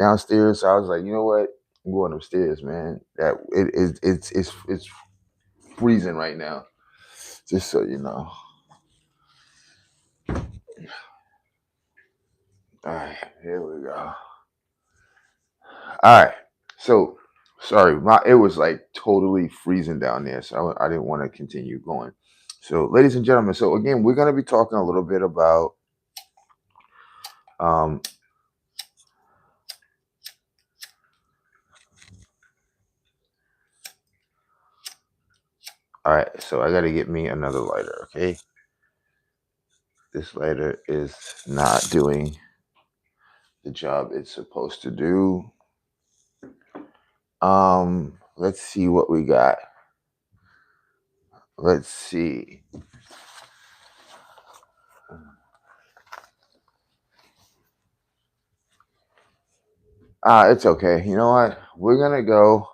downstairs. So I was like, you know what? I'm going upstairs, man. That it's freezing right now. Just so you know. All right, here we go. All right. So sorry, it was like totally freezing down there, so I didn't want to continue going. So, ladies and gentlemen, so again, we're going to be talking a little bit about um. All right, so I got to get me another lighter. Okay, this lighter is not doing the job it's supposed to do. Let's see what we got. Let's see. It's okay. You know what? We're gonna go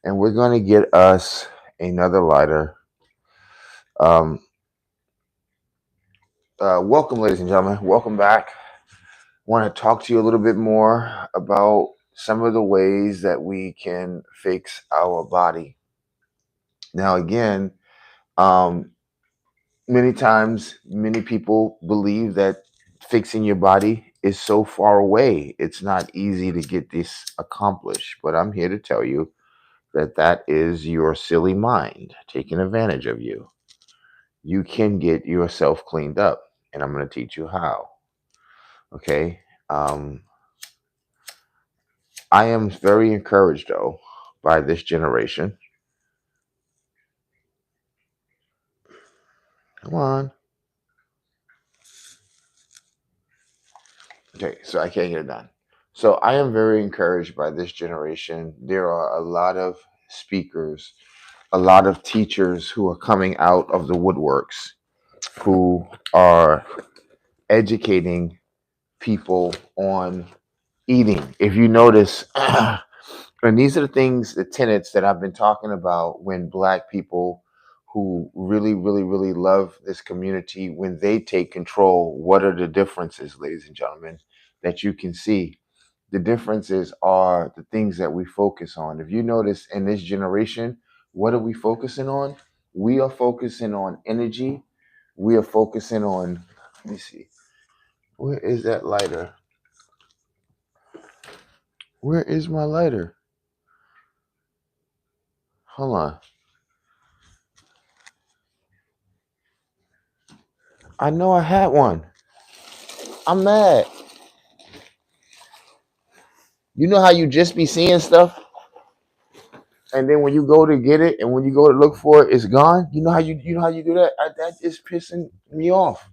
and we're gonna get us another lighter. Um, welcome, ladies and gentlemen. Welcome back. Want to talk to you a little bit more about some of the ways that we can fix our body. Now, again, um, many times, many people believe that fixing your body is so far away. It's not easy to get this accomplished. But I'm here to tell you that that is your silly mind taking advantage of you. You can get yourself cleaned up, and I'm going to teach you how. Okay. Um, I am very encouraged, though, by this generation. Come on. Okay, so I can't get it done. So I am very encouraged by this generation. There are a lot of speakers, a lot of teachers who are coming out of the woodworks, who are educating people on eating. If you notice, and these are the things, the tenets that I've been talking about when Black people who really, really, really love this community, when they take control, what are the differences, ladies and gentlemen, that you can see? The differences are the things that we focus on. If you notice in this generation, what are we focusing on? We are focusing on energy. We are focusing on, let me see, where is that lighter? Where is my lighter? Hold on. I know I had one. I'm mad. You know how you just be seeing stuff, and then when you go to get it, and when you go to look for it, it's gone. You know how you do that. That is pissing me off.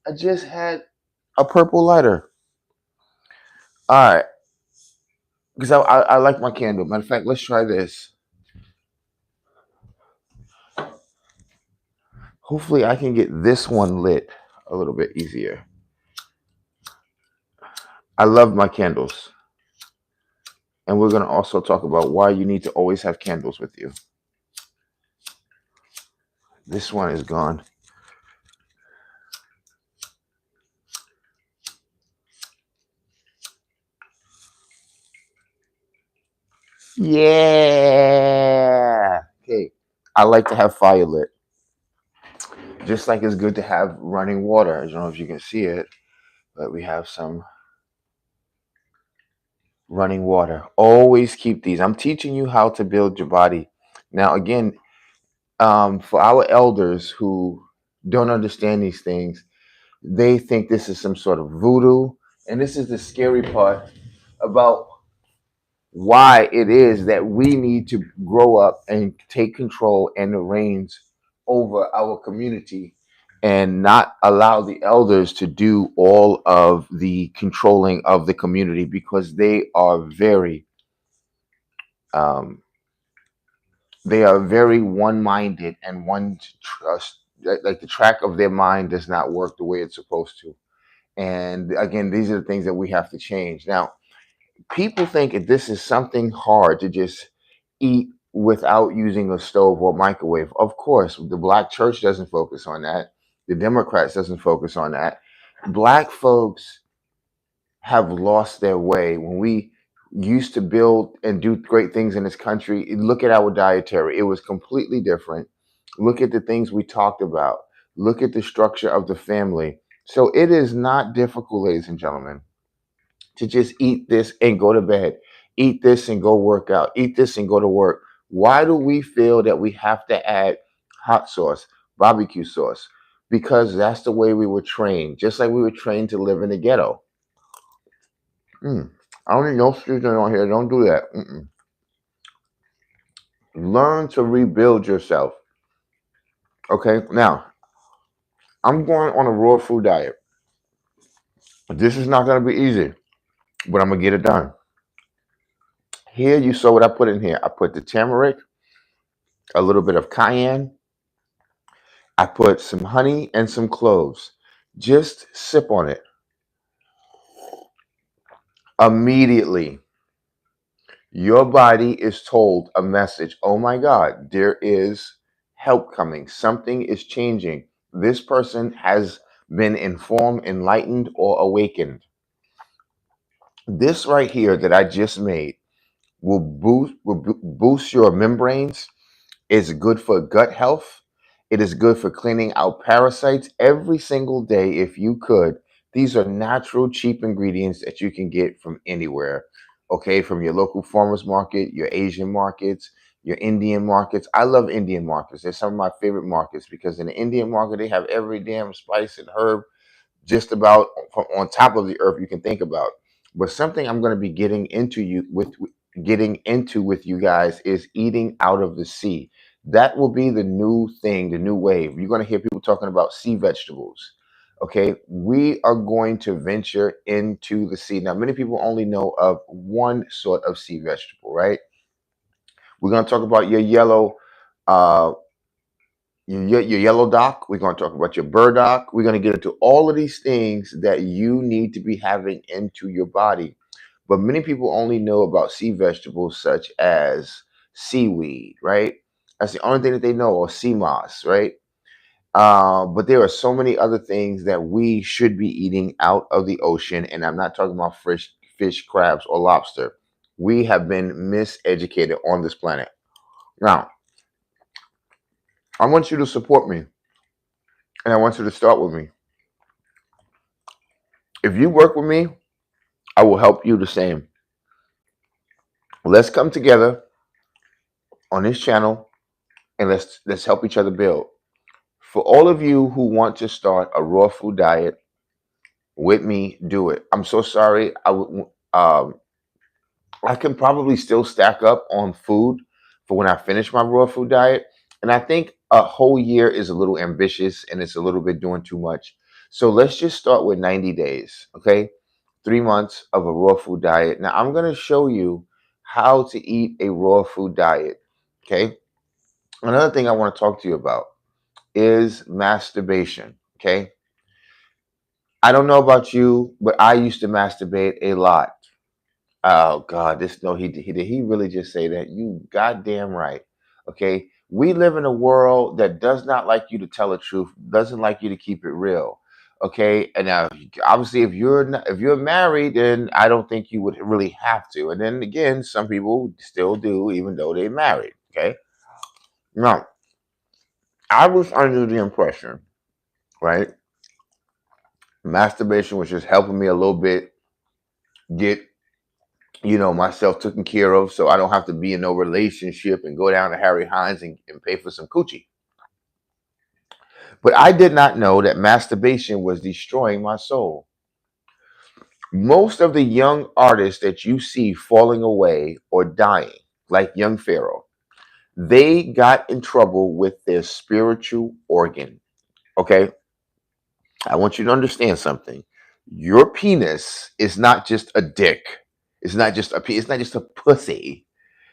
I just had a purple lighter. All right, because I like my candle. Matter of fact, let's try this. Hopefully, I can get this one lit a little bit easier. I love my candles, and we're gonna also talk about why you need to always have candles with you. This one is gone. Yeah. Okay. I like to have fire lit. Just like it's good to have running water. I don't know if you can see it, but we have some running water. Always keep these. I'm teaching you how to build your body. Now, again, for our elders who don't understand these things, they think this is some sort of voodoo. And this is the scary part about why it is that we need to grow up and take control and the reins over our community and not allow the elders to do all of the controlling of the community because um, they are very one-minded and one trust, like the track of their mind does not work the way it's supposed to. And again, these are the things that we have to change now. People think that this is something hard to just eat without using a stove or microwave. Of course, the black church doesn't focus on that. The Democrats doesn't focus on that. Black folks have lost their way. When we used to build and do great things in this country, look at our dietary. It was completely different. Look at the things we talked about. Look at the structure of the family. So it is not difficult, ladies and gentlemen, to just eat this and go to bed, eat this and go work out, eat this and go to work. Why do we feel that we have to add hot sauce, barbecue sauce? Because that's the way we were trained, just like we were trained to live in the ghetto. Mm. I don't need no seasoning on here. Don't do that. Mm-mm. Learn to rebuild yourself. Okay. Now, I'm going on a raw food diet. This is not going to be easy, but I'm going to get it done. Here, you saw what I put in here. I put the turmeric, a little bit of cayenne. I put some honey and some cloves. Just sip on it. Immediately, your body is told a message. Oh my God, there is help coming. Something is changing. This person has been informed, enlightened, or awakened. This right here that I just made will boost your membranes. It's good for gut health. It is good for cleaning out parasites every single day if you could. These are natural, cheap ingredients that you can get from anywhere. Okay, from your local farmers market, your Asian markets, your Indian markets. I love Indian markets. They're some of my favorite markets because in the Indian market, they have every damn spice and herb just about from on top of the earth you can think about. But something I'm going to be getting into with you guys is eating out of the sea. That will be the new thing, the new wave. You're going to hear people talking about sea vegetables. Okay, we are going to venture into the sea. Now, many people only know of one sort of sea vegetable, right? We're going to talk about your yellow uh, your yellow dock. We're going to talk about your burdock. We're going to get into all of these things that you need to be having into your body. But many people only know about sea vegetables such as seaweed, right? That's the only thing that they know, or sea moss, right? But there are so many other things that we should be eating out of the ocean, and I'm not talking about fish, crabs, or lobster. We have been miseducated on this planet. Now, I want you to support me, and I want you to start with me. If you work with me, I will help you the same. Let's come together on this channel and let's help each other build. For all of you who want to start a raw food diet with me, do it. I'm so sorry. I can probably still stack up on food for when I finish my raw food diet, and I think a whole year is a little ambitious and it's a little bit doing too much. So let's just start with 90 days, okay? 3 months of a raw food diet. Now, I'm going to show you how to eat a raw food diet. Okay. Another thing I want to talk to you about is masturbation. Okay. I don't know about you, but I used to masturbate a lot. Oh God, this no, he did he really just say that? You goddamn right. Okay. We live in a world that does not like you to tell the truth, doesn't like you to keep it real. Okay. And now obviously if you're married, then I don't think you would really have to. And then again, some people still do, even though they're married. Okay. Now, I was under the impression, right? Masturbation was just helping me a little bit get myself taken care of so I don't have to be in no relationship and go down to Harry Hines and pay for some coochie. But I did not know that masturbation was destroying my soul. Most of the young artists that you see falling away or dying, like young Pharaoh, they got in trouble with their spiritual organ. Okay. I want you to understand something. Your penis is not just a dick. It's not just a pussy.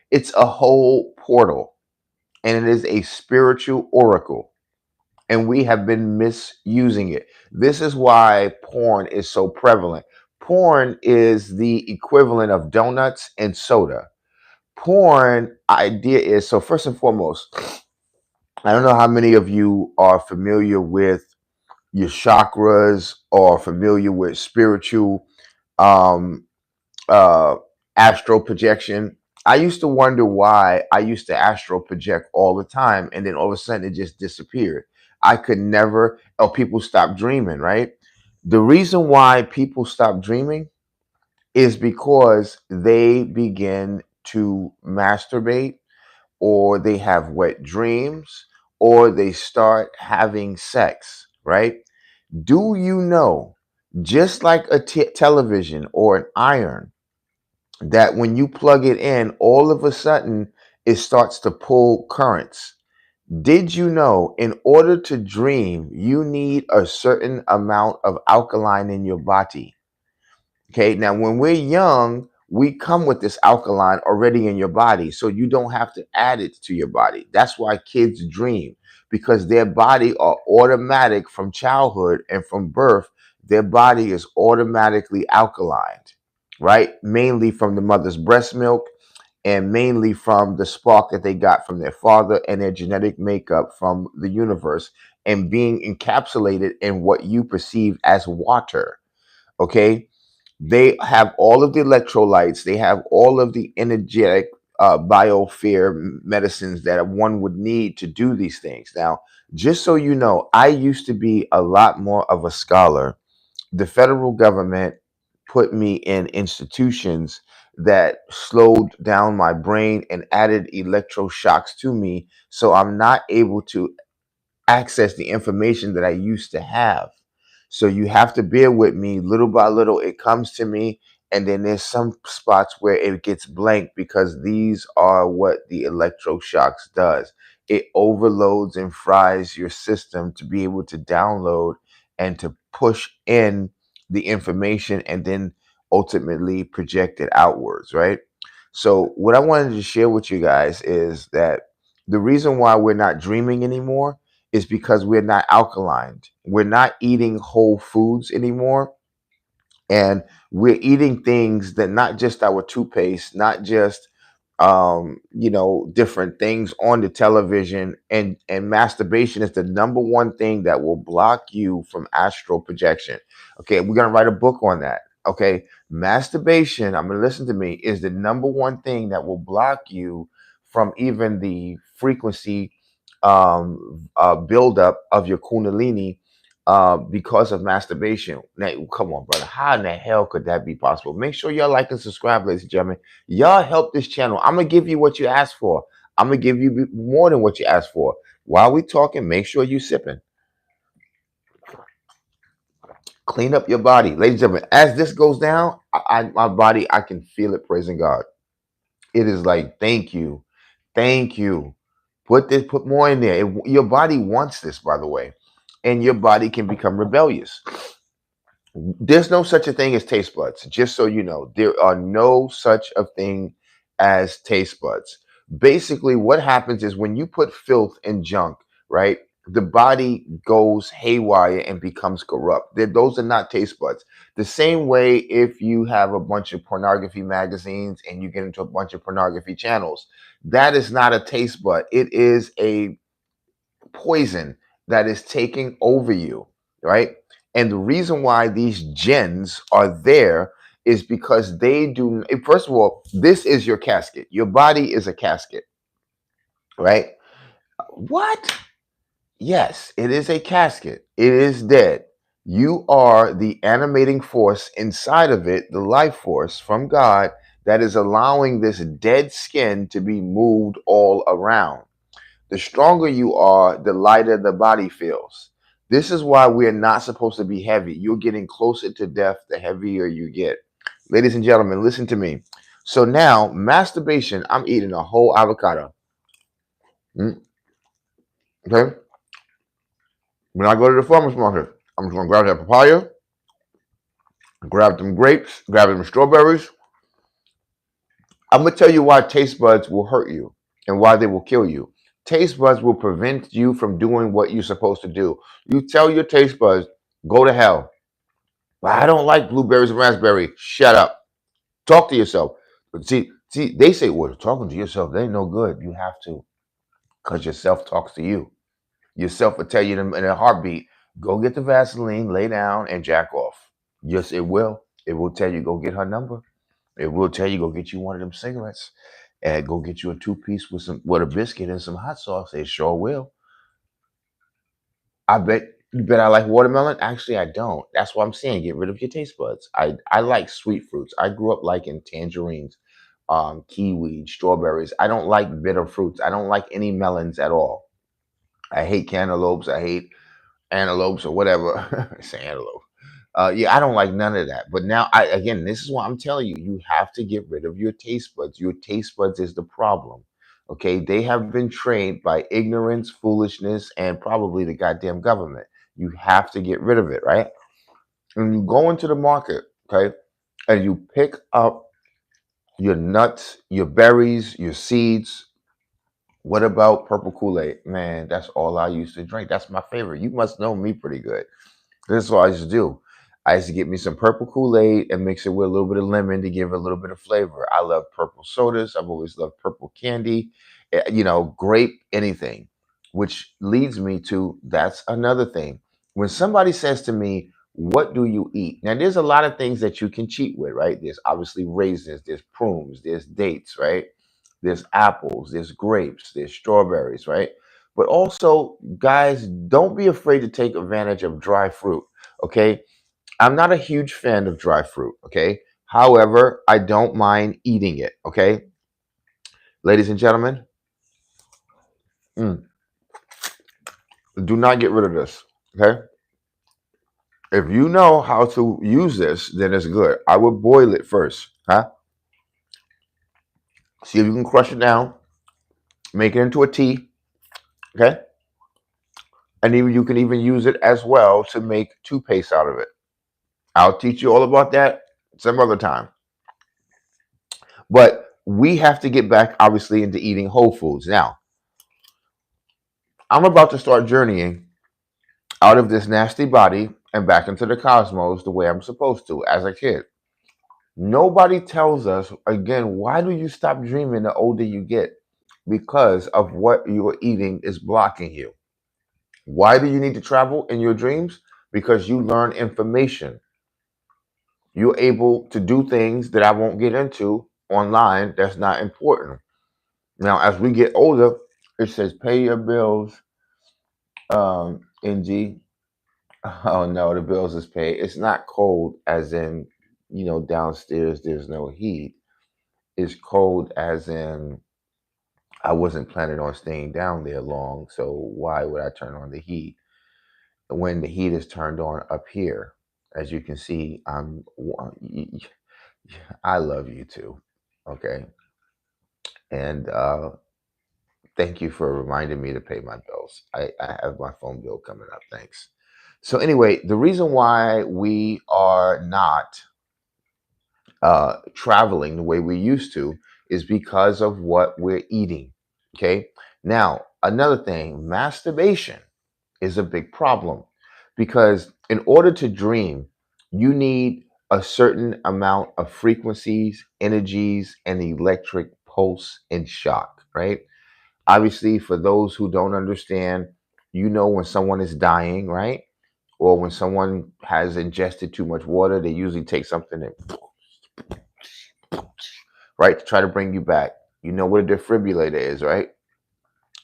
It's a whole portal, and it is a spiritual oracle, and we have been misusing it. This is why porn is so prevalent. Porn is the equivalent of donuts and soda. Porn idea is, so first and foremost, I don't know how many of you are familiar with your chakras or familiar with spiritual um, uh, astral projection. I used to wonder why I used to astral project all the time, and then all of a sudden it just disappeared. I could never, or people stop dreaming, right? The reason why people stop dreaming is because they begin to masturbate, or they have wet dreams, or they start having sex, right? Do you know, just like a television or an iron, that when you plug it in, all of a sudden it starts to pull currents? Did you know in order to dream, you need a certain amount of alkaline in your body? Okay, now when we're young, we come with this alkaline already in your body, so you don't have to add it to your body. That's why kids dream, because their body are automatic from childhood and from birth. Their body is automatically alkalined, right? Mainly from the mother's breast milk, and mainly from the spark that they got from their father and their genetic makeup from the universe, and being encapsulated in what you perceive as water. Okay, they have all of the electrolytes, they have all of the energetic biosphere medicines that one would need to do these things. Now, just so you know, I used to be a lot more of a scholar. The federal government put me in institutions that slowed down my brain and added electroshocks to me, so I'm not able to access the information that I used to have. So you have to bear with me. Little by little, it comes to me. And then there's some spots where it gets blank, because these are what the electroshocks does. It overloads and fries your system to be able to download and to push in the information, and then ultimately project it outwards, right? So what I wanted to share with you guys is that the reason why we're not dreaming anymore is because we're not alkaline. We're not eating whole foods anymore. And we're eating things that, not just our toothpaste, not just different things on the television. And masturbation is the number one thing that will block you from astral projection. Okay, we're gonna write a book on that. Okay, masturbation, I'm gonna, listen to me, is the number one thing that will block you from even the frequency buildup of your kundalini, because of masturbation. Now, come on, brother. How in the hell could that be possible? Make sure y'all like and subscribe, ladies and gentlemen. Y'all help this channel. I'm gonna give you what you asked for. I'm gonna give you more than what you asked for. While we talking, make sure you sipping. Clean up your body, ladies and gentlemen. As this goes down, my body, I can feel it praising God. It is like, thank you, thank you. Put more in there. Your body wants this, by the way, and your body can become rebellious. There's no such a thing as taste buds. Just so you know, there are no such a thing as taste buds. Basically, what happens is when you put filth and junk, right, the body goes haywire and becomes corrupt. Those are not taste buds. The same way, if you have a bunch of pornography magazines and you get into a bunch of pornography channels, that is not a taste bud. It is a poison that is taking over you, right? And the reason why these gens are there is because they do. First of all, this is your casket. Your body is a casket, right? What? Yes, it is a casket. It is dead. You are the animating force inside of it, the life force from God that is allowing this dead skin to be moved all around. The stronger you are, the lighter the body feels. This is why we're not supposed to be heavy. You're getting closer to death the heavier you get. Ladies and gentlemen, listen to me. So now, masturbation, I'm eating a whole avocado. Mm, okay? When I go to the farmer's market, I'm just going to grab that papaya, grab them grapes, grab them strawberries. I'm going to tell you why taste buds will hurt you and why they will kill you. Taste buds will prevent you from doing what you're supposed to do. You tell your taste buds, go to hell. Well, I don't like blueberries and raspberry. Shut up. Talk to yourself. But see, they say, well, talking to yourself, they ain't no good. You have to, because yourself talks to you. Yourself will tell you in a heartbeat, go get the Vaseline, lay down, and jack off. Yes, it will. It will tell you go get her number. It will tell you go get you one of them cigarettes and go get you a two piece with a biscuit and some hot sauce. It sure will. I bet you bet I like watermelon. Actually, I don't. That's what I'm saying. Get rid of your taste buds. I like sweet fruits. I grew up liking tangerines, kiwi, strawberries. I don't like bitter fruits. I don't like any melons at all. I hate cantaloupes. I hate antelopes or whatever. I say antelope. Yeah, I don't like none of that. But now, I again, this is what I'm telling you. You have to get rid of your taste buds. Your taste buds is the problem. Okay, they have been trained by ignorance, foolishness, and probably the goddamn government. You have to get rid of it, right? When you go into the market, okay, and you pick up your nuts, your berries, your seeds. What about purple Kool-Aid? Man, that's all I used to drink. That's my favorite. You must know me pretty good. This is what I used to do. I used to get me some purple Kool-Aid and mix it with a little bit of lemon to give it a little bit of flavor. I love purple sodas. I've always loved purple candy, grape, anything. Which leads me to that's another thing. When somebody says to me, what do you eat? Now, there's a lot of things that you can cheat with, right? There's obviously raisins, there's prunes, there's dates, right? There's apples, there's grapes, there's strawberries, right? But also, guys, don't be afraid to take advantage of dry fruit. Okay. I'm not a huge fan of dry fruit. Okay. However, I don't mind eating it. Okay. Ladies and gentlemen, mm, do not get rid of this. Okay. If you know how to use this, then it's good. I would boil it first. Huh? See if you can crush it down, make it into a tea. Okay. And even you can even use it as well to make toothpaste out of it. I'll teach you all about that some other time. But we have to get back, obviously, into eating whole foods. Now, I'm about to start journeying out of this nasty body and back into the cosmos the way I'm supposed to as a kid. Nobody tells us, again, why do you stop dreaming the older you get? Because of what you're eating is blocking you. Why do you need to travel in your dreams? Because you learn information. You're able to do things that I won't get into online that's not important. Now, as we get older, it says pay your bills, NG. Oh no, the bills is paid. It's not cold as in, downstairs there's no heat. It's cold as in I wasn't planning on staying down there long, so why would I turn on the heat when the heat is turned on up here? As you can see, I love you too. Okay. And thank you for reminding me to pay my bills. I have my phone bill coming up. Thanks. So, anyway, the reason why we are not traveling the way we used to is because of what we're eating. Okay. Now, another thing, masturbation is a big problem because in order to dream, you need a certain amount of frequencies, energies, and electric pulse and shock, right? Obviously, for those who don't understand, when someone is dying, right? Or when someone has ingested too much water, they usually take something and right to try to bring you back. You know what a defibrillator is, right?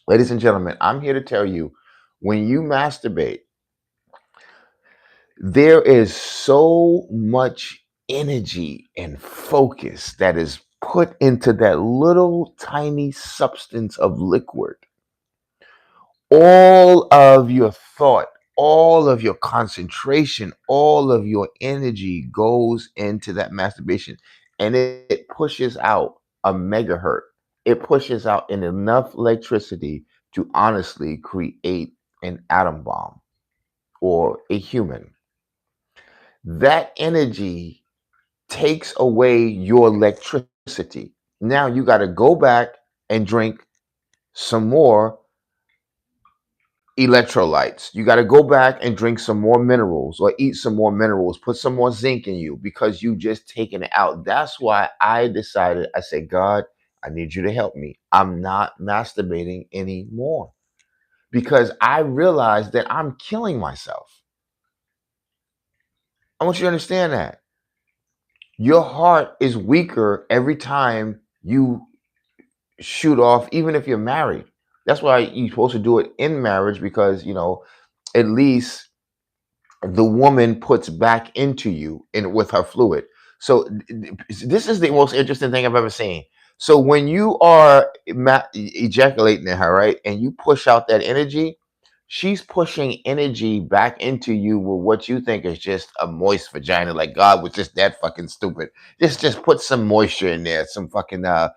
Ladies and gentlemen, I'm here to tell you when you masturbate, there is so much energy and focus that is put into that little tiny substance of liquid. All of your thought, all of your concentration, all of your energy goes into that masturbation and it pushes out a megahertz. It pushes out enough electricity to honestly create an atom bomb or a human. That energy takes away your electricity. Now you got to go back and drink some more electrolytes. You got to go back and drink some more minerals or eat some more minerals, put some more zinc in you because you just taken it out. That's why I decided, I said, God, I need you to help me. I'm not masturbating anymore because I realized that I'm killing myself. I want you to understand that. Your heart is weaker every time you shoot off, even if you're married. That's why you're supposed to do it in marriage, because at least the woman puts back into you in with her fluid. So this is the most interesting thing I've ever seen. So when you are ejaculating in her, right, and you push out that energy, she's pushing energy back into you with what you think is just a moist vagina. Like God was just that fucking stupid. Just put some moisture in there, some fucking oil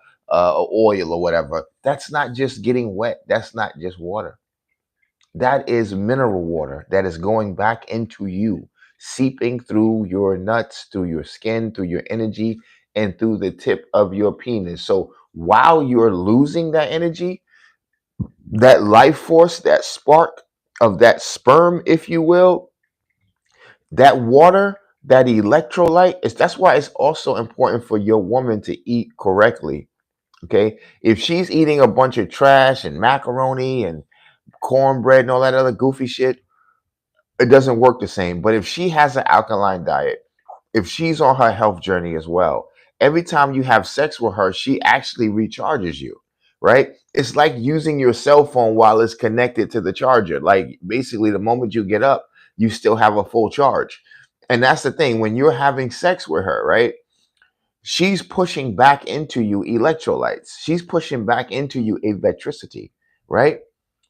or whatever. That's not just getting wet. That's not just water. That is mineral water that is going back into you, seeping through your nuts, through your skin, through your energy, and through the tip of your penis. So while you're losing that energy, that life force, that spark of that sperm, if you will, that water, that electrolyte, is that's why it's also important for your woman to eat correctly. Okay. If she's eating a bunch of trash and macaroni and cornbread and all that other goofy shit, it doesn't work the same. But if she has an alkaline diet, if she's on her health journey as well, every time you have sex with her, she actually recharges you, right? It's like using your cell phone while it's connected to the charger. Like basically, the moment you get up, you still have a full charge. And that's the thing when you're having sex with her, right? She's pushing back into you electrolytes. She's pushing back into you electricity, right?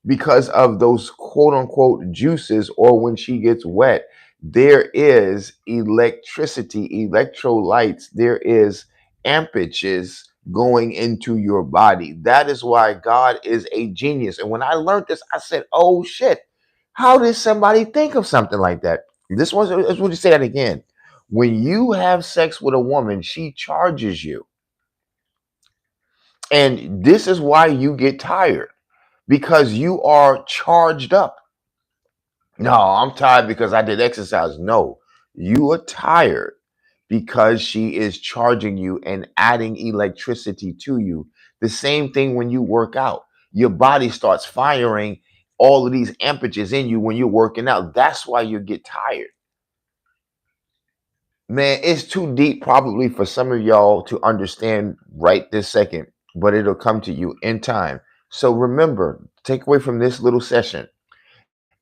Because of those quote unquote juices, or when she gets wet, there is electricity, electrolytes, there is amperages going into your body. That is why God is a genius. And when I learned this, I said, oh shit, how did somebody think of something like that? This was, would you say that again? When you have sex with a woman, she charges you. And this is why you get tired, because you are charged up. No, I'm tired because I did exercise. No, you are tired because she is charging you and adding electricity to you. The same thing when you work out. Your body starts firing all of these amperages in you when you're working out. That's why you get tired. Man, it's too deep probably for some of y'all to understand right this second, but it'll come to you in time. So remember, take away from this little session.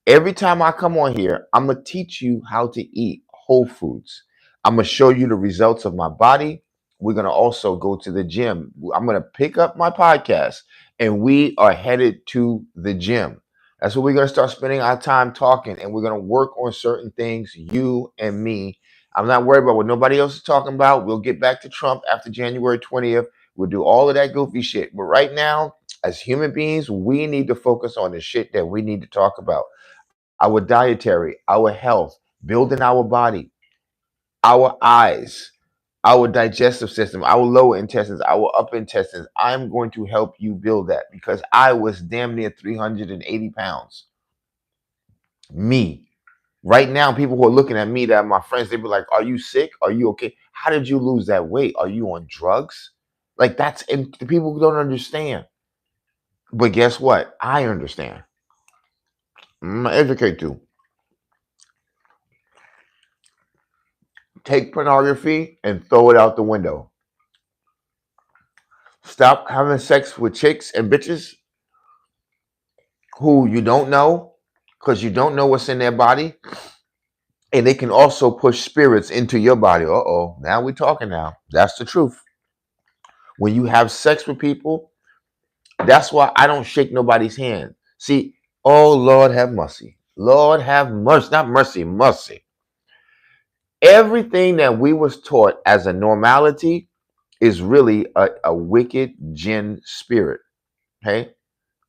Every time I come on here, I'm going to teach you how to eat whole foods. I'm going to show you the results of my body. We're going to also go to the gym. I'm going to pick up my podcast and we are headed to the gym. That's where we're going to start spending our time talking, and we're going to work on certain things, you and me. I'm not worried about what nobody else is talking about. We'll get back to Trump after January 20th. We'll do all of that goofy shit. But right now, as human beings, we need to focus on the shit that we need to talk about: our dietary, our health, building our body, our eyes, our digestive system, our lower intestines, our upper intestines. I'm going to help you build that because I was damn near 380 pounds. Me. Right now, people who are looking at me that are my friends, they be like, are you sick? Are you okay? How did you lose that weight? Are you on drugs? Like that's, and the people don't understand. But guess what? I understand. I'm gonna educate you. Take pornography and throw it out the window. Stop having sex with chicks and bitches who you don't know, because you don't know what's in their body. And they can also push spirits into your body. Uh-oh, now we're talking now. That's the truth. When you have sex with people, that's why I don't shake nobody's hand. See, oh Lord have mercy. Lord have mercy. Not mercy, mercy. Everything that we was taught as a normality is really a wicked jinn spirit. Okay?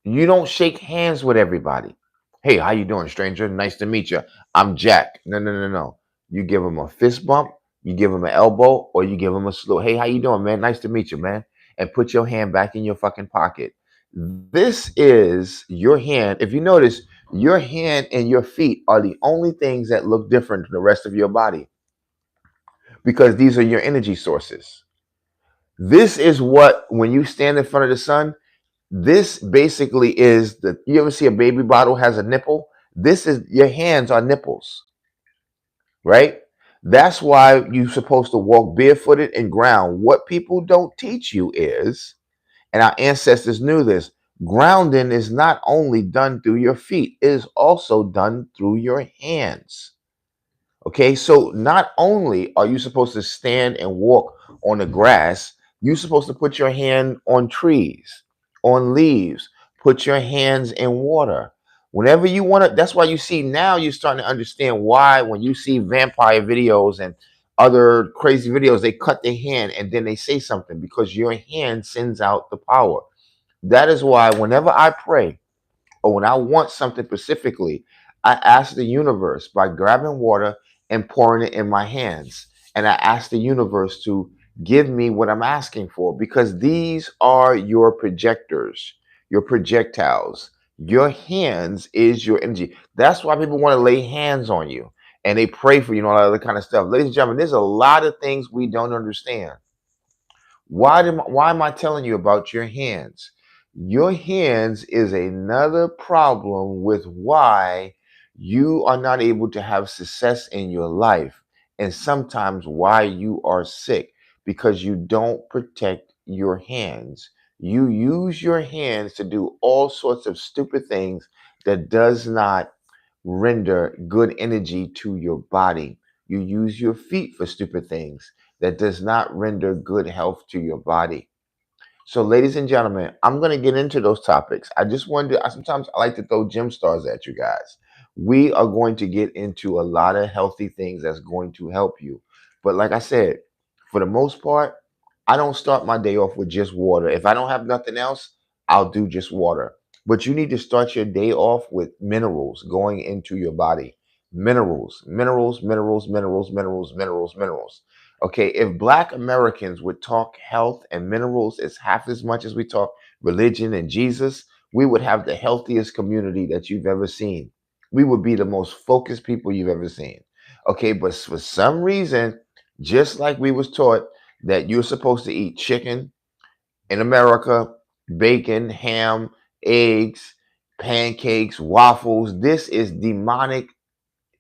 You don't shake hands with everybody. Hey, how you doing, stranger? Nice to meet you. I'm Jack. No, no, no, no. You give them a fist bump, you give them an elbow, or you give them a salute. Hey, how you doing, man? Nice to meet you, man. And put your hand back in your fucking pocket. This is your hand. If you notice, your hand and your feet are the only things that look different from the rest of your body, because these are your energy sources. This is what, when you stand in front of the sun, this basically is the, you ever see a baby bottle has a nipple? This is, your hands are nipples, right? That's why you're supposed to walk barefooted and ground. What people don't teach you is, and our ancestors knew this, grounding is not only done through your feet, it is also done through your hands. Okay, so not only are you supposed to stand and walk on the grass, you're supposed to put your hand on trees, on leaves, put your hands in water. Whenever you want to, that's why you see now you're starting to understand why when you see vampire videos and other crazy videos, they cut their hand and then they say something because your hand sends out the power. That is why whenever I pray, or when I want something specifically, I ask the universe by grabbing water and pouring it in my hands. And I ask the universe to give me what I'm asking for because these are your projectors, your projectiles. Your hands is your energy. That's why people want to lay hands on you and they pray for you and all that other kind of stuff. Ladies and gentlemen, there's a lot of things we don't understand. Why am I telling you about your hands? Your hands is another problem with why you are not able to have success in your life, and sometimes why you are sick because you don't protect your hands. You use your hands to do all sorts of stupid things that does not render good energy to your body. You use your feet for stupid things that does not render good health to your body. So, ladies and gentlemen, I'm going to get into those topics. I just wanted to, sometimes I like to throw gem stars at you guys. We are going to get into a lot of healthy things that's going to help you. But, like I said, for the most part, I don't start my day off with just water. If I don't have nothing else, I'll do just water. But you need to start your day off with minerals going into your body. Minerals, minerals, minerals, minerals, minerals, minerals, minerals. Okay, if Black Americans would talk health and minerals as half as much as we talk religion and Jesus, we would have the healthiest community that you've ever seen. We would be the most focused people you've ever seen. Okay, but for some reason, just like we was taught that you're supposed to eat chicken in America, bacon, ham, eggs, pancakes, waffles, this is demonic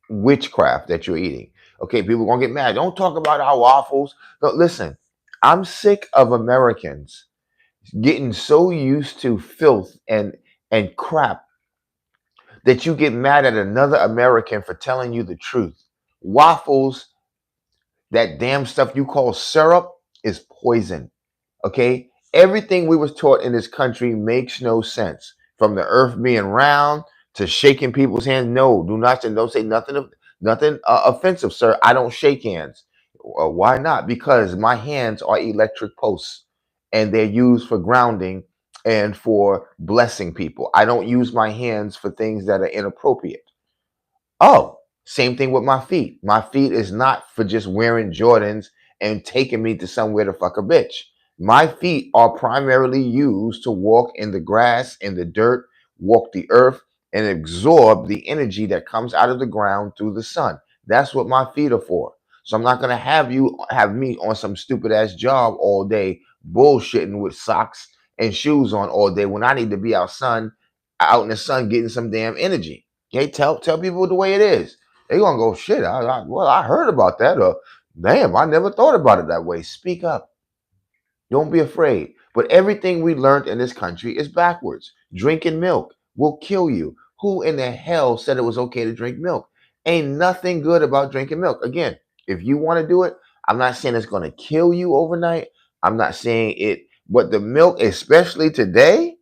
witchcraft that you're eating. Okay, people gonna get mad. Don't talk about our waffles. No, listen, I'm sick of Americans getting so used to filth and crap that you get mad at another American for telling you the truth. Waffles, that damn stuff you call syrup, is poison. Okay, everything we was taught in this country makes no sense. From the earth being round to shaking people's hands. No, do not say, don't say nothing of nothing offensive, sir. I don't shake hands. Why not? Because my hands are electric posts and they're used for grounding and for blessing people. I don't use my hands for things that are inappropriate. Oh, same thing with my feet. My feet is not for just wearing Jordans and taking me to somewhere to fuck a bitch. My feet are primarily used to walk in the grass, in the dirt, walk the earth, and absorb the energy that comes out of the ground through the sun. That's what my feet are for. So I'm not gonna have you have me on some stupid ass job all day, bullshitting with socks and shoes on all day when I need to be out in the sun getting some damn energy. Okay, tell people the way it is. They gonna go shit. Well, I heard about that. Or damn, I never thought about it that way. Speak up. Don't be afraid. But everything we learned in this country is backwards. Drinking milk will kill you. Who in the hell said it was okay to drink milk? Ain't nothing good about drinking milk. Again, if you want to do it, I'm not saying it's gonna kill you overnight. I'm not saying it, but the milk, especially today,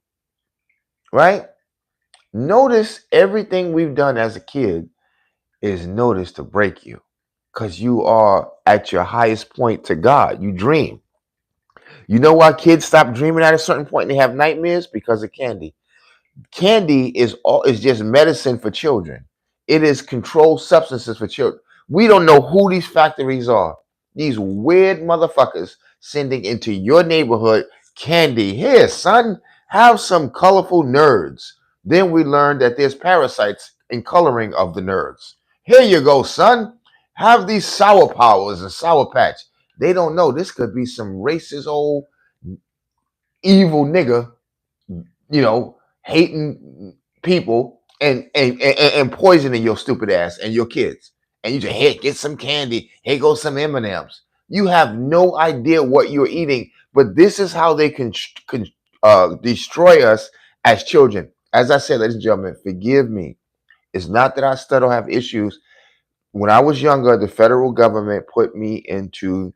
right? Notice everything we've done as a kid is noticed to break you because you are at your highest point to God. You dream. You know why kids stop dreaming at a certain point and they have nightmares? Because of candy. Candy is just medicine for children. It is controlled substances for children. We don't know who these factories are. These weird motherfuckers sending into your neighborhood candy. Here, son, have some colorful nerds. Then we learn that there's parasites in coloring of the nerds. Here you go, son. Have these sour powers and sour patch. They don't know this could be some racist old evil nigga, hating people and poisoning your stupid ass and your kids. and you just, hey, get some candy. Here goes some M&Ms. You have no idea what you're eating, but this is how they can destroy us as children. As I said, ladies and gentlemen, forgive me. It's not that I still have issues. When I was younger, the federal government put me into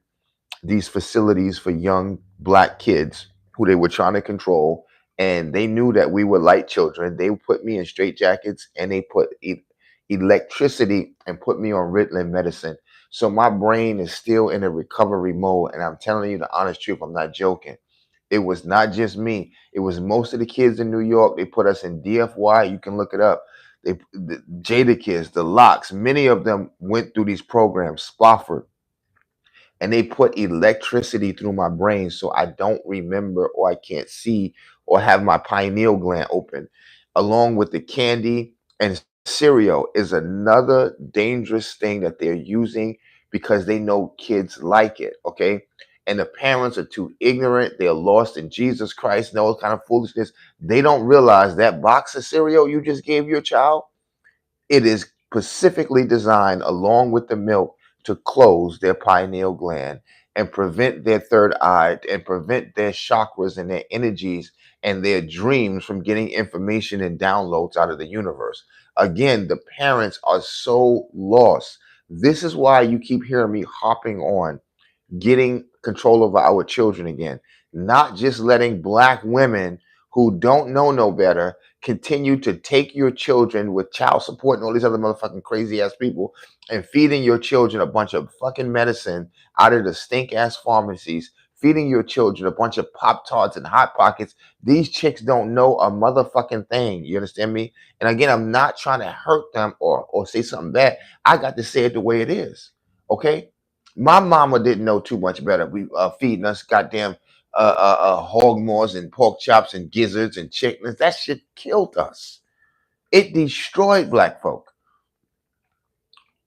these facilities for young black kids who they were trying to control, and they knew that we were light children. They put me in straitjackets, and they put electricity and put me on Ritalin medicine. So my brain is still in a recovery mode, and I'm telling you the honest truth. I'm not joking. It was not just me. It was most of the kids in New York. They put us in DFY. You can look it up. The Jada kids, the Locks, many of them went through these programs. Spofford, and they put electricity through my brain so I don't remember or I can't see or have my pineal gland open. Along with the candy and cereal is another dangerous thing that they're using because they know kids like it, okay? And the parents are too ignorant. They're lost in Jesus Christ and all kind of foolishness. They don't realize that box of cereal you just gave your child, it is specifically designed, along with the milk, to close their pineal gland and prevent their third eye and prevent their chakras and their energies and their dreams from getting information and downloads out of the universe. Again, the parents are so lost. This is why you keep hearing me hopping on getting control over our children again, not just letting black women who don't know no better continue to take your children with child support and all these other motherfucking crazy ass people and feeding your children a bunch of fucking medicine out of the stink ass pharmacies, feeding your children a bunch of Pop Tarts and Hot Pockets. These chicks don't know a motherfucking thing. You understand me? And again, I'm not trying to hurt them or say something bad. I got to say it the way it is. Okay? My mama didn't know too much better. We feeding us goddamn hog maws and pork chops and gizzards and chickens. That shit killed us. It destroyed black folk.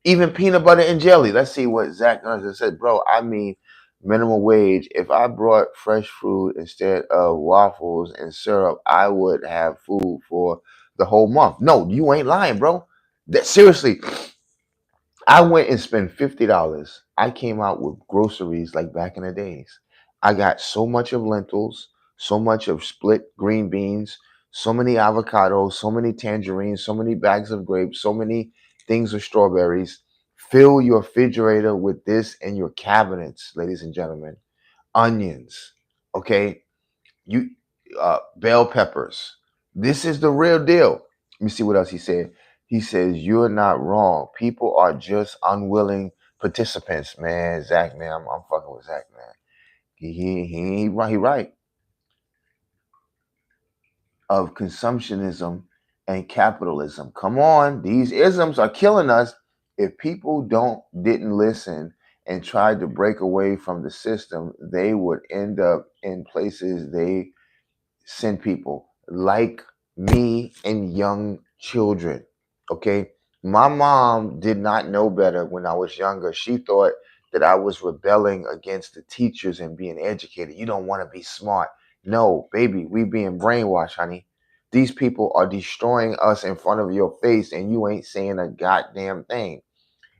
Even peanut butter and jelly. Let's see what Zach Gunn said, bro. I mean, minimum wage. If I brought fresh fruit instead of waffles and syrup, I would have food for the whole month. No, you ain't lying, bro. That seriously, I went and spent $50. I came out with groceries like back in the days. I got so much of lentils, so much of split green beans, so many avocados, so many tangerines, so many bags of grapes, so many things of strawberries. Fill your refrigerator with this and your cabinets, ladies and gentlemen. Onions, okay? You bell peppers. This is the real deal. Let me see what else he said. He says you're not wrong. People are just unwilling participants, man. Zach, man, I'm fucking with Zach, man. He right. He right. Of consumptionism and capitalism. Come on, these isms are killing us. If people don't didn't listen and tried to break away from the system, they would end up in places they send people like me and young children. Okay. My mom did not know better when I was younger. She thought that I was rebelling against the teachers and being educated. You don't want to be smart. No, baby, we being brainwashed, honey. These people are destroying us in front of your face and you ain't saying a goddamn thing.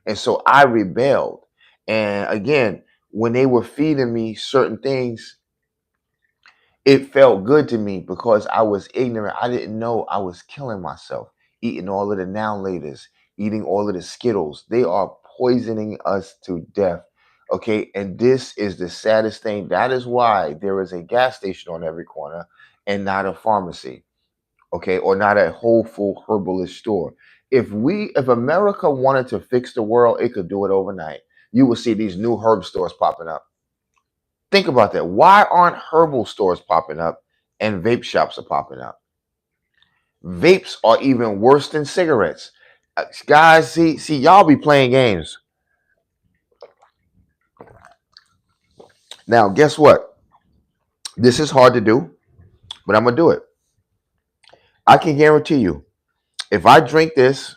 And so I rebelled. And again, when they were feeding me certain things, it felt good to me because I was ignorant. I didn't know I was killing myself, eating all of the now laters, eating all of the Skittles. They are poisoning us to death. Okay. And this is the saddest thing. That is why there is a gas station on every corner and not a pharmacy. Okay. Or not a whole full herbalist store. If America wanted to fix the world, it could do it overnight. You will see these new herb stores popping up. Think about that. Why aren't herbal stores popping up and vape shops are popping up? Vapes are even worse than cigarettes. Guys, see, y'all be playing games. Now, guess what? This is hard to do, but I'm gonna do it. I can guarantee you, if I drink this,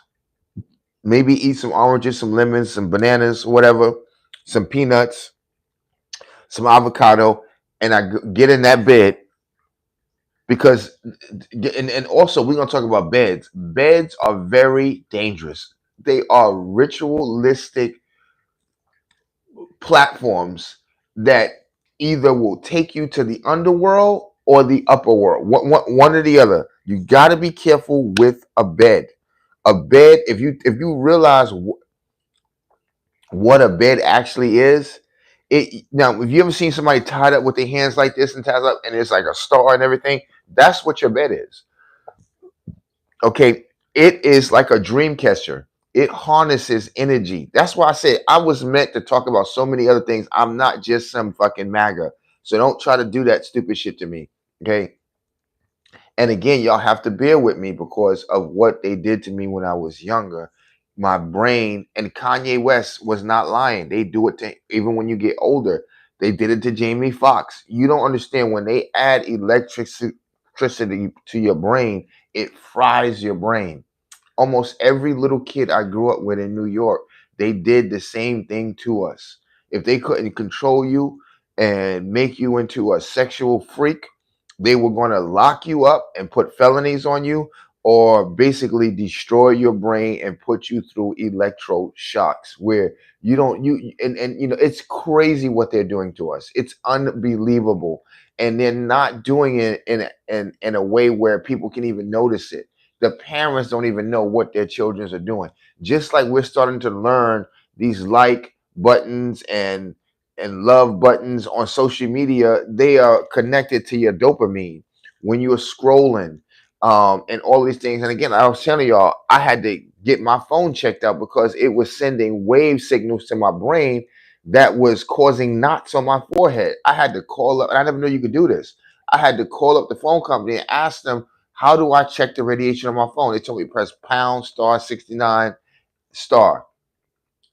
maybe eat some oranges, some lemons, some bananas, whatever, some peanuts, some avocado, and I get in that bed because and also we're gonna talk about beds. Beds are very dangerous. They are ritualistic platforms that either will take you to the underworld or the upper world. One or the other. You got to be careful with a bed. A bed, if you realize what a bed actually is, it now if you ever seen somebody tied up with their hands like this and tied up and it's like a star and everything, that's what your bed is. Okay, it is like a dream catcher. It harnesses energy. That's why I said I was meant to talk about so many other things. I'm not just some fucking MAGA. So don't try to do that stupid shit to me. Okay. And again, y'all have to bear with me because of what they did to me when I was younger. My brain, and Kanye West was not lying. They do it to even when you get older. They did it to Jamie Foxx. You don't understand when they add electricity to your brain, it fries your brain. Almost every little kid I grew up with in New York, they did the same thing to us. If they couldn't control you and make you into a sexual freak, they were going to lock you up and put felonies on you, or basically destroy your brain and put you through electroshocks where you don't you and you know it's crazy what they're doing to us. It's unbelievable, and they're not doing it in a way where people can even notice it. The parents don't even know what their children are doing. Just like we're starting to learn these like buttons and love buttons on social media, they are connected to your dopamine when you're scrolling, and all these things. And again, I was telling y'all, I had to get my phone checked out because it was sending wave signals to my brain that was causing knots on my forehead. I had to call up, and I never knew you could do this. I had to call up the phone company and ask them, how do I check the radiation on my phone? They told me press pound star 69 star.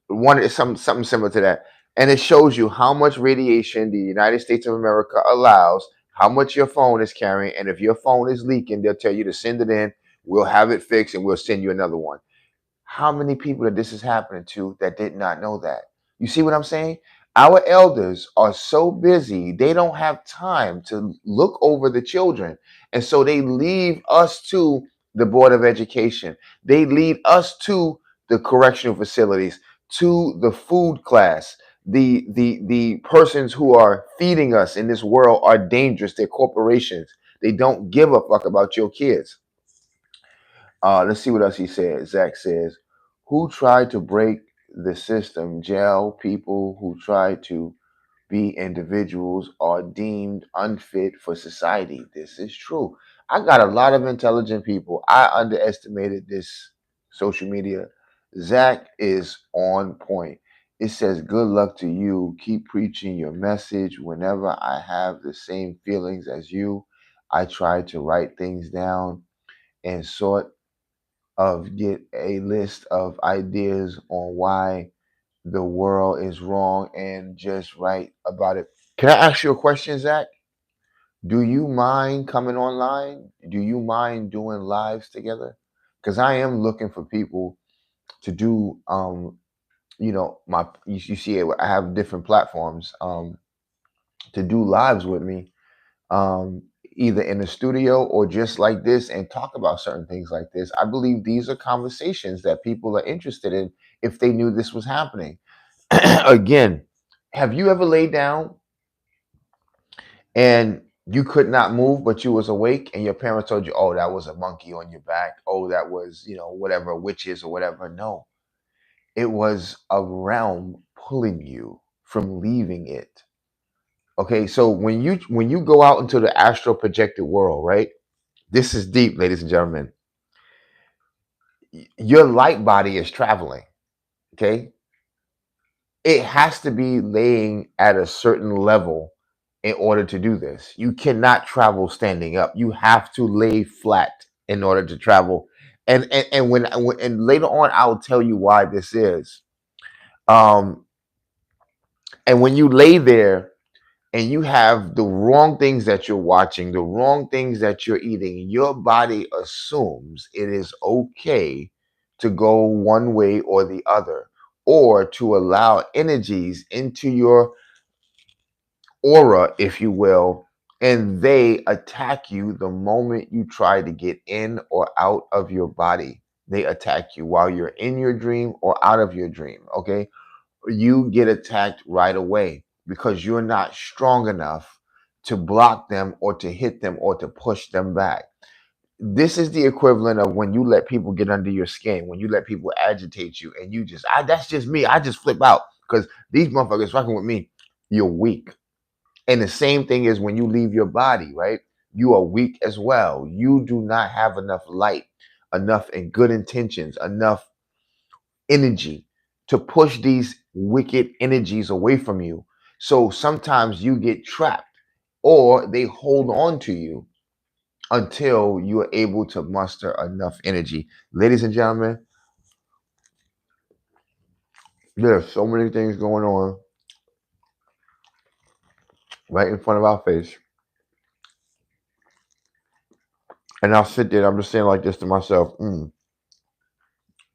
One is something similar to that. And it shows you how much radiation the United States of America allows, how much your phone is carrying, and if your phone is leaking, they'll tell you to send it in. We'll have it fixed and we'll send you another one. How many people that this is happening to that did not know that? You see what I'm saying? Our elders are so busy, they don't have time to look over the children. And so they leave us to the Board of Education. They lead us to the correctional facilities, to the food class. The persons who are feeding us in this world are dangerous. They're corporations. They don't give a fuck about your kids. Let's see what else he says. Zach says, who tried to break the system? Jail people who try to be individuals are deemed unfit for society. This is true. I got a lot of intelligent people. I underestimated this social media. Zach is on point. It says, good luck to you. Keep preaching your message. Whenever I have the same feelings as you, I try to write things down and sort of get a list of ideas on why the world is wrong and just write about it. Can I ask you a question, Zach? Do you mind coming online? Do you mind doing lives together? Because I am looking for people to do my you see it, I have different platforms to do lives with me, um, either in the studio or just like this and talk about certain things like this. I believe these are conversations that people are interested in if they knew this was happening. Again, have you ever laid down and you could not move, but you was awake and your parents told you, oh, that was a monkey on your back. Oh, that was, whatever, witches or whatever. No, it was a realm pulling you from leaving it. Okay, so when you go out into the astral projected world, right? This is deep, ladies and gentlemen. Your light body is traveling. Okay, it has to be laying at a certain level in order to do this. You cannot travel standing up. You have to lay flat in order to travel. And and later on, I'll tell you why this is. Um, and when you lay there and you have the wrong things that you're watching, the wrong things that you're eating, your body assumes it is okay to go one way or the other, or to allow energies into your aura, if you will, and they attack you the moment you try to get in or out of your body. they attack you while you're in your dream or out of your dream. Okay, you get attacked right away because you're not strong enough to block them or to hit them or to push them back. This is the equivalent of when you let people get under your skin, when you let people agitate you, and you just, that's just me. I just flip out because these motherfuckers fucking with me. You're weak. And the same thing is when you leave your body, right? You are weak as well. You do not have enough light, enough and good intentions, enough energy to push these wicked energies away from you. So sometimes you get trapped or they hold on to you until you are able to muster enough energy. Ladies and gentlemen, there are so many things going on right in front of our face. And I'll sit there, I'm just saying like this to myself,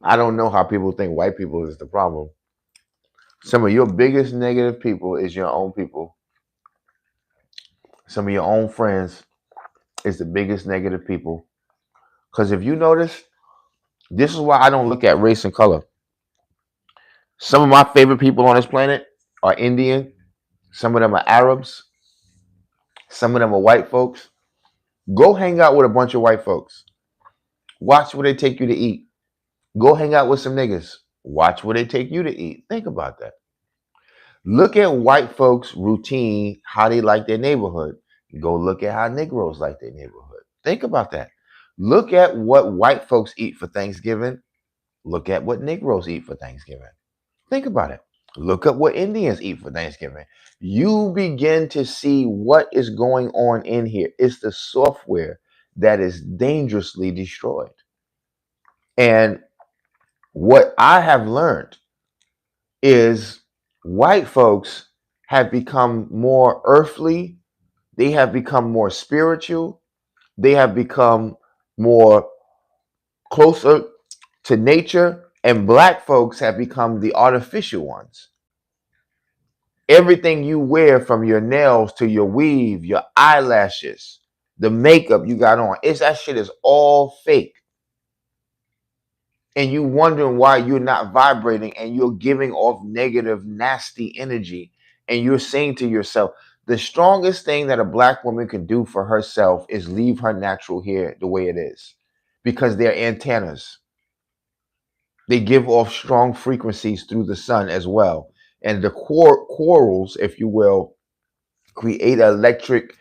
I don't know how people think white people is the problem. Some of your biggest negative people is your own people. Some of your own friends is the biggest negative people. Because if you notice, this is why I don't look at race and color. Some of my favorite people on this planet are Indian. Some of them are Arabs. Some of them are white folks. Go hang out with a bunch of white folks. Watch where they take you to eat. Go hang out with some niggas. Watch where they take you to eat. Think about that. Look at white folks' routine, how they like their neighborhood. Go look at how Negroes like their neighborhood. Think about that. Look at what white folks eat for Thanksgiving. Look at what Negroes eat for Thanksgiving. Think about it. Look at what Indians eat for Thanksgiving. You begin to see what is going on in here. It's the software that is dangerously destroyed. And what I have learned is white folks have become more earthly, they have become more spiritual, they have become more closer to nature, and black folks have become the artificial ones. Everything you wear, from your nails to your weave, your eyelashes, the makeup you got on, it's that shit is all fake. And you wondering why you're not vibrating and you're giving off negative, nasty energy. And you're saying to yourself, the strongest thing that a black woman can do for herself is leave her natural hair the way it is, because they're antennas. They give off strong frequencies through the sun as well. And the quarrels, if you will, create an electric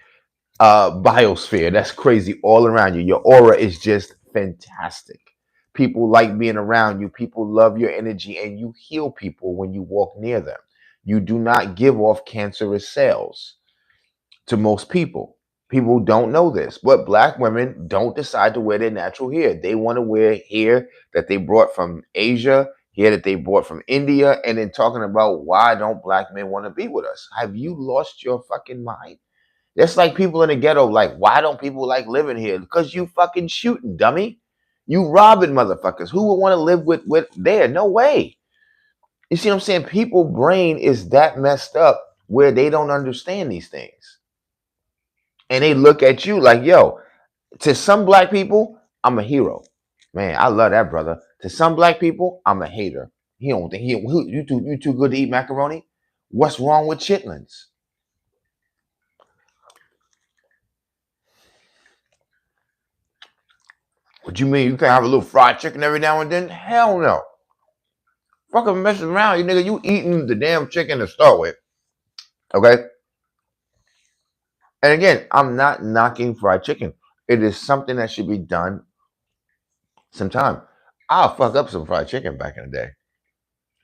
biosphere that's crazy all around you. Your aura is just fantastic. People like being around you. People love your energy, and you heal people when you walk near them. You do not give off cancerous cells to most people. People don't know this, but black women don't decide to wear their natural hair. They want to wear hair that they brought from Asia, hair that they brought from India, and then talking about why don't black men want to be with us? Have you lost your fucking mind? That's like people in the ghetto, like, why don't people like living here? Because you fucking shooting, dummy. You robbing motherfuckers. Who would want to live with there? No way. You see what I'm saying? People brain is that messed up where they don't understand these things. And they look at you like, yo, to some black people, I'm a hero. Man, I love that brother. To some black people, I'm a hater. He don't think you too good to eat macaroni? What's wrong with chitlins? What you mean you can't have a little fried chicken every now and then? Hell no. Fucking messing around, you nigga. You eating the damn chicken to start with. Okay? And again, I'm not knocking fried chicken. It is something that should be done sometime. I'll fuck up some fried chicken back in the day.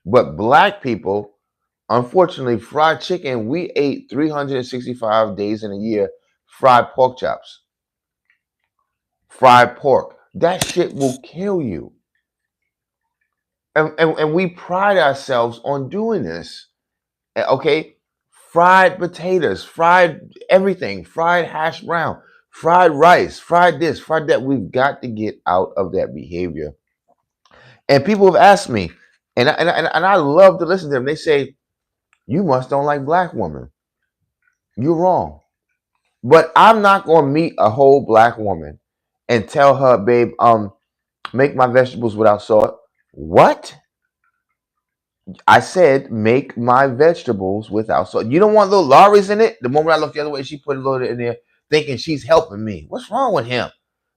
But black people, unfortunately, fried chicken, we ate 365 days in a year fried pork chops. Fried pork. That shit will kill you. And we pride ourselves on doing this. Okay? Fried potatoes, fried everything, fried hash brown, fried rice, fried this, fried that. We've got to get out of that behavior. And people have asked me, and I love to listen to them. They say, you must don't like black women. You're wrong. But I'm not gonna meet a whole black woman and tell her, babe, Make my vegetables without salt. What? I said make my vegetables without salt. You don't want little Lorry's in it? The moment I look the other way, she put a little in there thinking she's helping me. What's wrong with him?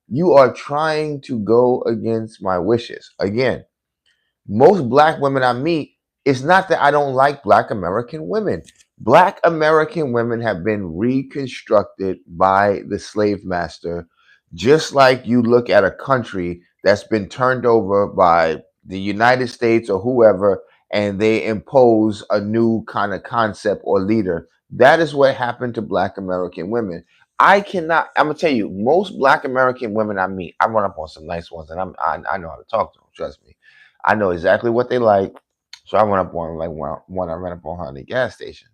You are trying to go against my wishes. Again, most black women I meet, it's not that I don't like black American women. Black American women have been reconstructed by the slave master, just like you look at a country that's been turned over by the United States or whoever, and they impose a new kind of concept or leader. That is what happened to black American women. I'm gonna tell you, most black American women I meet, I run up on some nice ones, and I know how to talk to them, trust me. I know exactly what they like. So I went up on like one I ran up on her at the gas station,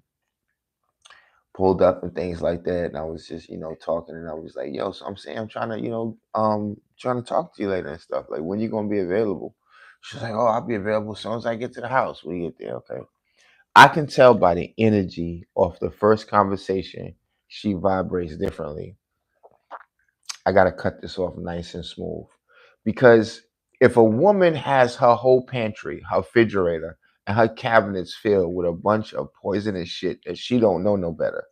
pulled up and things like that. And I was just, talking and I was like, yo, so I'm saying I'm trying to, trying to talk to you later and stuff. Like, when you gonna be available? She's like, oh, I'll be available as soon as I get to the house. When you get there, okay. I can tell by the energy of the first conversation, she vibrates differently. I got to cut this off nice and smooth. Because if a woman has her whole pantry, her refrigerator, and her cabinets filled with a bunch of poisonous shit that she don't know no better,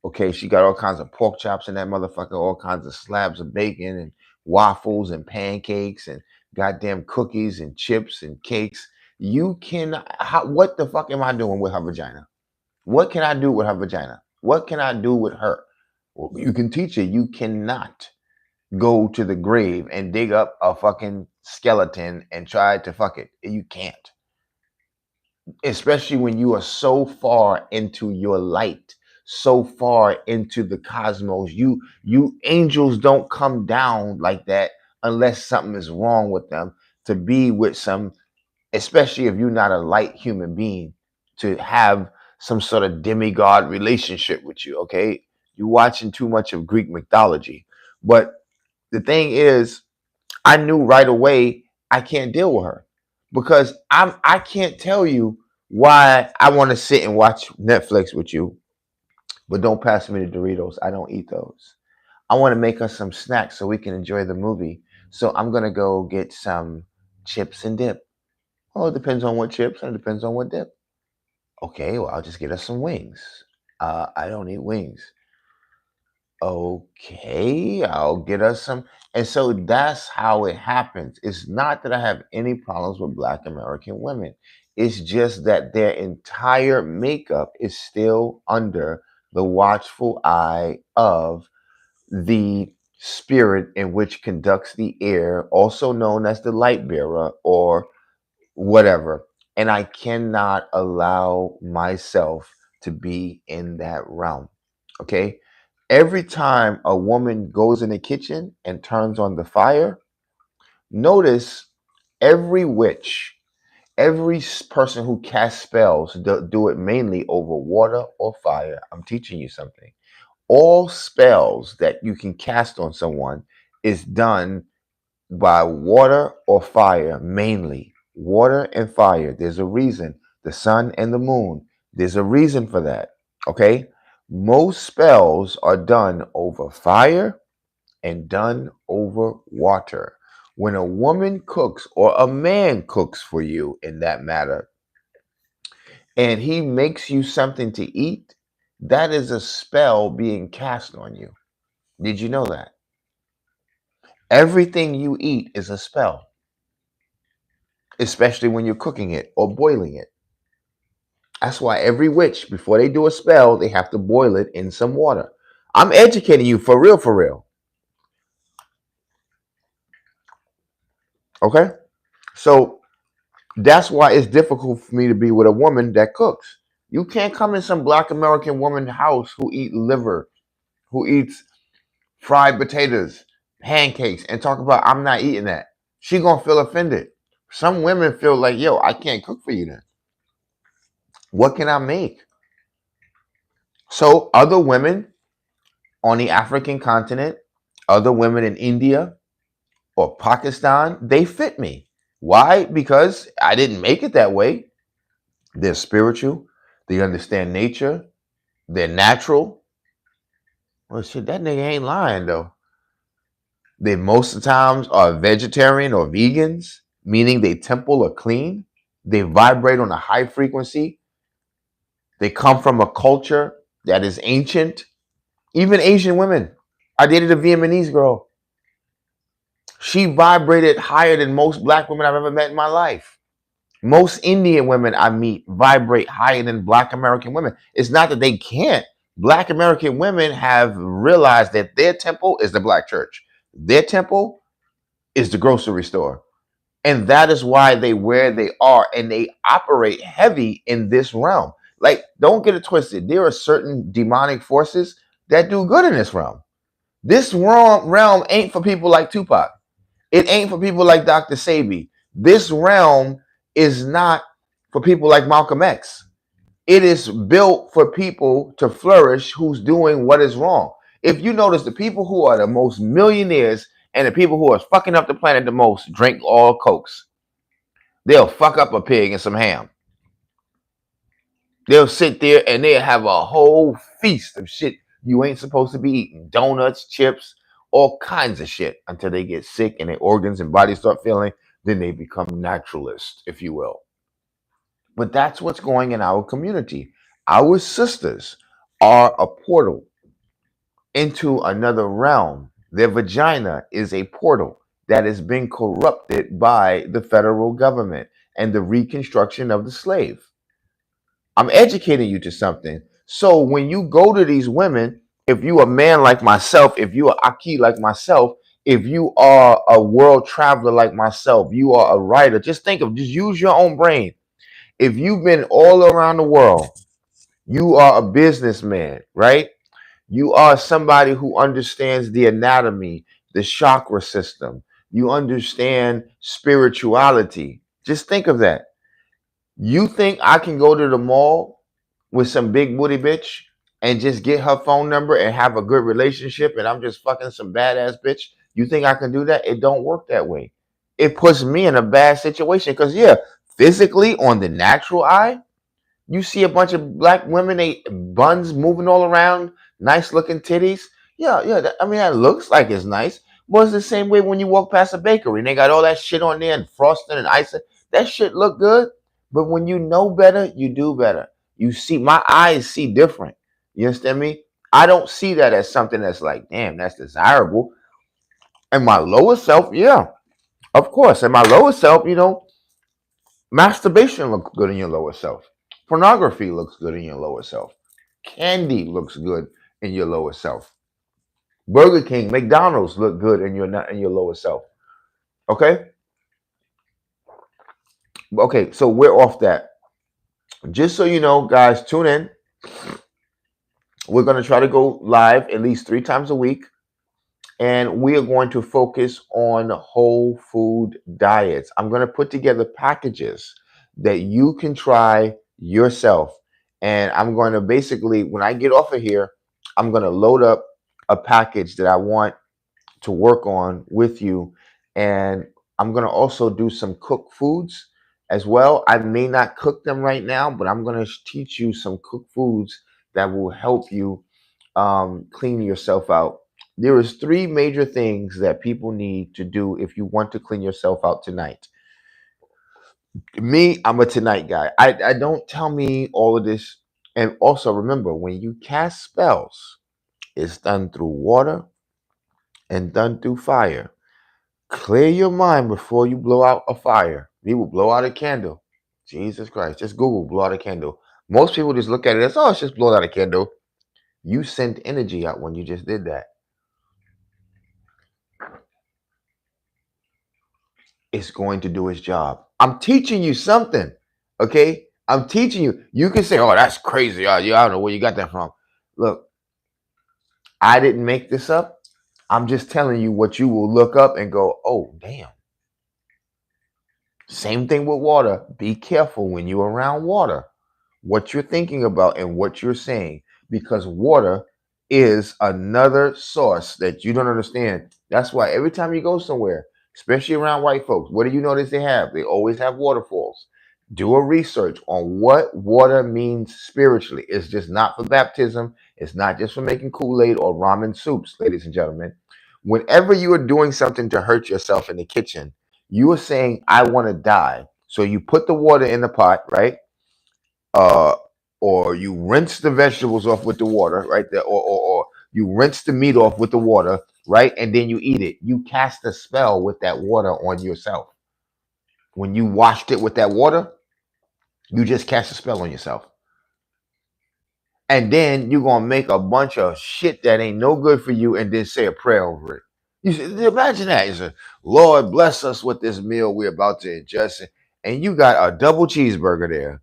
okay, she got all kinds of pork chops in that motherfucker, all kinds of slabs of bacon and waffles and pancakes and goddamn cookies and chips and cakes. What the fuck am I doing with her vagina? What can I do with her vagina? What can I do with her? Well, you can teach her. You cannot go to the grave and dig up a fucking skeleton and try to fuck it. You can't. Especially when you are so far into your light, so far into the cosmos. You angels don't come down like that unless something is wrong with them to be with some, especially if you're not a light human being, to have some sort of demigod relationship with you, okay? You're watching too much of Greek mythology. But the thing is, I knew right away I can't deal with her because I can't tell you why I want to sit and watch Netflix with you, but don't pass me the Doritos. I don't eat those. I want to make us some snacks so we can enjoy the movie. So I'm gonna go get some chips and dip. Oh, it depends on what chips and it depends on what dip. Okay, well I'll just get us some wings. I don't eat wings. Okay, I'll get us some. And so that's how it happens. It's not that I have any problems with Black American women. It's just that their entire makeup is still under the watchful eye of the spirit in which conducts the air, also known as the light bearer or whatever. And I cannot allow myself to be in that realm. Okay. Every time a woman goes in the kitchen and turns on the fire, notice every witch, person who casts spells do it mainly over water or fire. I'm teaching you something. All spells that you can cast on someone is done by water or fire, mainly water and fire. There's a reason. The sun and the moon. There's a reason for that. Okay. Most spells are done over fire and done over water. When a woman cooks or a man cooks for you, in that matter, and he makes you something to eat, that is a spell being cast on you. Did you know that? Everything you eat is a spell, especially when you're cooking it or boiling it. That's why every witch, before they do a spell, they have to boil it in some water. I'm educating you for real, for real. Okay? So that's why it's difficult for me to be with a woman that cooks. You can't come in some black American woman's house who eat liver, who eats fried potatoes, pancakes, and talk about I'm not eating that. She gonna feel offended. Some women feel like, yo, I can't cook for you then. What can I make? So other women on the African continent, other women in India or Pakistan, they fit me. Why? Because I didn't make it that way. They're spiritual, they understand nature, they're natural. Well, shit, that nigga ain't lying though. They most of the times are vegetarian or vegans, meaning they temple are clean. They vibrate on a high frequency. They come from a culture that is ancient. Even Asian women. I dated a Vietnamese girl. She vibrated higher than most black women I've ever met in my life. Most Indian women I meet vibrate higher than black American women. It's not that they can't. Black American women have realized that their temple is the black church. Their temple is the grocery store. And that is why they where they are and they operate heavy in this realm. Like, don't get it twisted. There are certain demonic forces that do good in this realm. This realm ain't for people like Tupac. It ain't for people like Dr. Sabi. This realm is not for people like Malcolm X. It is built for people to flourish who's doing what is wrong. If you notice, the people who are the most millionaires and the people who are fucking up the planet the most drink all cokes. They'll fuck up a pig and some ham. They'll sit there and they'll have a whole feast of shit you ain't supposed to be eating. Donuts, chips, all kinds of shit until they get sick and their organs and bodies start failing. Then they become naturalists, if you will. But that's what's going in our community. Our sisters are a portal into another realm. Their vagina is a portal that has been corrupted by the federal government and the reconstruction of the slave. I'm educating you to something. So when you go to these women, if you a man like myself, if you are Aki like myself, if you are a world traveler like myself, you are a writer, just use your own brain. If you've been all around the world, you are a businessman, right? You are somebody who understands the anatomy, the chakra system. You understand spirituality. Just think of that. You think I can go to the mall with some big booty bitch and just get her phone number and have a good relationship and I'm just fucking some badass bitch? You think I can do that? It don't work that way. It puts me in a bad situation because, yeah, physically on the natural eye, you see a bunch of black women, they buns moving all around, nice looking titties. Yeah, yeah. I mean, that looks like it's nice. But it's the same way when you walk past a bakery and they got all that shit on there and frosting and icing. That shit look good. But when you know better, you do better. You see, my eyes see different. You understand me? I don't see that as something that's like, damn, that's desirable. And my lower self, yeah, of course. And my lower self, masturbation looks good in your lower self. Pornography looks good in your lower self. Candy looks good in your lower self. Burger King, McDonald's look good in your lower self. Okay? Okay, so we're off that. Just so you know, guys, tune in. We're going to try to go live at least 3 times a week. And we are going to focus on whole food diets. I'm going to put together packages that you can try yourself. And I'm going to basically, when I get off of here, I'm going to load up a package that I want to work on with you. And I'm going to also do some cooked foods as well. I may not cook them right now, but I'm going to teach you some cooked foods that will help you clean yourself out. There is 3 major things that people need to do if you want to clean yourself out tonight. Me, I'm a tonight guy. I don't tell me all of this. And also remember, when you cast spells, it's done through water and done through fire. Clear your mind before you blow out a fire. People blow out a candle. Jesus Christ. Just Google blow out a candle. Most people just look at it as, oh, it's just blow out a candle. You sent energy out when you just did that. It's going to do its job. I'm teaching you something. Okay? I'm teaching you. You can say, oh, that's crazy. Oh, I don't know where you got that from. Look, I didn't make this up. I'm just telling you what you will look up and go, oh, damn. Same thing with water. Be careful when you're around water, what you're thinking about and what you're saying, because water is another source that you don't understand. That's why every time you go somewhere, especially around white folks, what do you notice they have? They always have waterfalls. Do a research on what water means spiritually. It's just not for baptism. It's not just for making Kool-Aid or ramen soups, ladies and gentlemen. Whenever you are doing something to hurt yourself in the kitchen, you are saying, I want to die. So you put the water in the pot, right? uh, or you rinse the vegetables off with the water, right there, or you rinse the meat off with the water, right, and then you eat it. You cast a spell with that water on yourself. When you washed it with that water, you just cast a spell on yourself, and then you're gonna make a bunch of shit that ain't no good for you, and then say a prayer over it. You should imagine that. You say, Lord, bless us with this meal we're about to ingest, and you got a double cheeseburger there,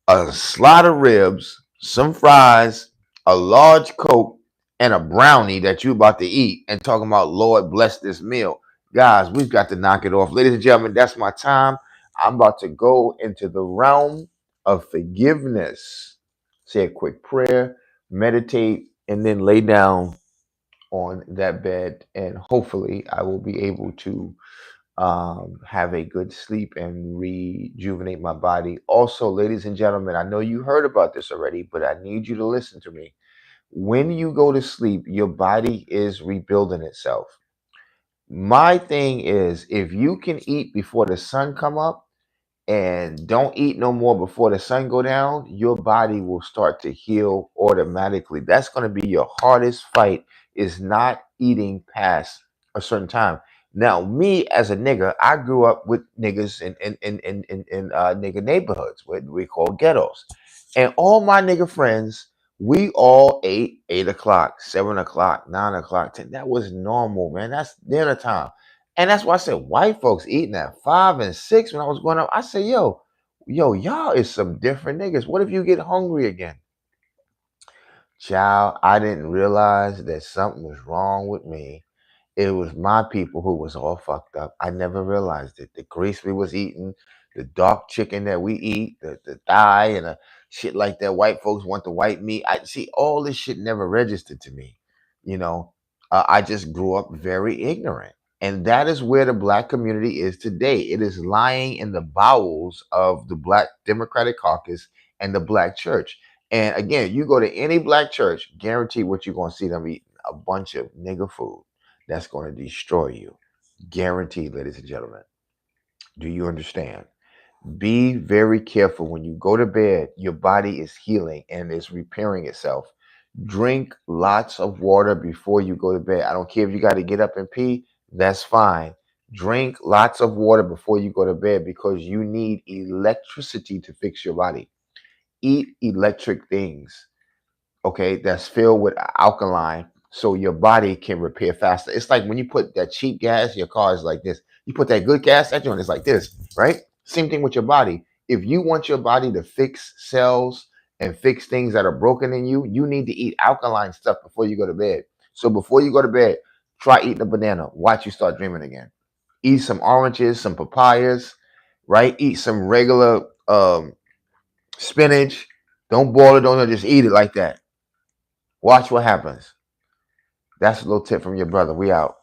a slot of ribs, some fries, a large Coke, and a brownie that you about to eat, and talking about Lord bless this meal. Guys, we've got to knock it off. Ladies and gentlemen, that's my time. I'm about to go into the realm of forgiveness. Say a quick prayer, meditate, and then lay down on that bed. And hopefully, I will be able to have a good sleep and rejuvenate my body. Also, ladies and gentlemen, I know you heard about this already, but I need you to listen to me. When you go to sleep, your body is rebuilding itself. My thing is, if you can eat before the sun come up, and don't eat no more before the sun go down, your body will start to heal automatically. That's going to be your hardest fight, is not eating past a certain time. Now, me as a nigga, I grew up with niggas in nigga neighborhoods, what we call ghettos. And all my nigga friends, we all ate 8 o'clock, 7 o'clock, 9 o'clock, 10. That was normal, man. That's dinner time. And that's why I said white folks eating at 5 and 6 when I was growing up. I said, y'all is some different niggas. What if you get hungry again? Child, I didn't realize that something was wrong with me. It was my people who was all fucked up. I never realized it. The grease we was eating, the dark chicken that we eat, the thigh and shit like that. White folks want the white meat. I see all this shit never registered to me. You know, I just grew up very ignorant. And that is where the black community is today. It is lying in the bowels of the Black Democratic Caucus and the black church. And again, you go to any black church, guarantee what you're going to see them eating: a bunch of nigger food that's going to destroy you. Guaranteed, ladies and gentlemen. Do you understand? Be very careful when you go to bed. Your body is healing and is repairing itself. Drink lots of water before you go to bed. I don't care if you got to get up and pee, that's fine. Drink lots of water before you go to bed because you need electricity to fix your body. Eat electric things, okay, that's filled with alkaline so your body can repair faster. It's like when you put that cheap gas, your car is like this. You put that good gas, that joint is like this, right? Same thing with your body. If you want your body to fix cells and fix things that are broken in you, you need to eat alkaline stuff before you go to bed. So before you go to bed, try eating a banana. Watch you start dreaming again. Eat some oranges, some papayas, right? Eat some regular spinach. Don't boil it, don't just eat it like that. Watch what happens. That's a little tip from your brother. We out.